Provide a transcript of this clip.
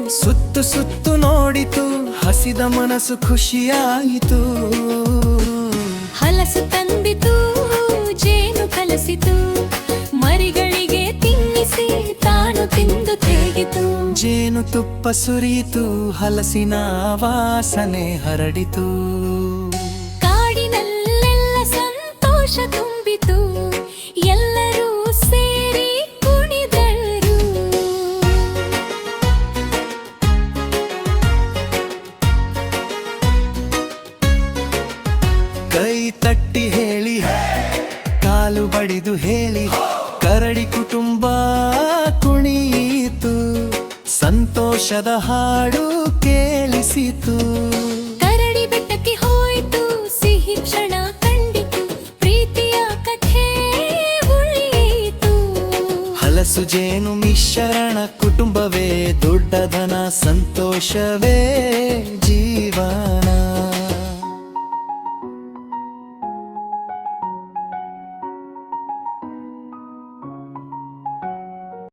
ಸುತ್ತು ಸುತ್ತು ನೋಡಿತು, ಹಸಿದ ಮನಸ್ಸು ಖುಷಿಯಾಯಿತು. ಹಲಸು ತಂದಿತು, ಜೇನು ಕಲಸಿತು, ಮರಿಗಳಿಗೆ ತಿನ್ನಿಸಿ ತಾನು ತಿಂದು ತೇಗಿತು. ಜೇನು ತುಪ್ಪ ಸುರಿಯಿತು, ಹಲಸಿನ ವಾಸನೆ ಹರಡಿತು. ಕಾಡಿನಲ್ಲೆಲ್ಲ ಸಂತೋಷ ತುಂಬಿತು, ಎಲ್ಲರೂ ಸೇರಿ ಕುಣಿದರು. ಕೈ ತಟ್ಟಿ ಹೇಳಿ, ಕಾಲು ಬಡಿದು ಹೇಳಿ, ಕರಡಿ ಕುಟುಂಬ ಕುಣಿಯಿತು. ಸಂತೋಷದ ಹಾಡು ಕೇಳಿಸಿತು. ಕರಡಿ ಬೆಟ್ಟಕ್ಕೆ ಹೋಯಿತು, ಸಿಹಿ ಕ್ಷಣ ಕಂಡಿತು, ಪ್ರೀತಿಯ ಕಥೆ ಉಳಿಯಿತು. ಹಲಸು ಜೇನು ಮಿಶ್ರಣ, ಕುಟುಂಬವೇ ದೊಡ್ಡದನ, ಸಂತೋಷವೇ ಜೀವನ.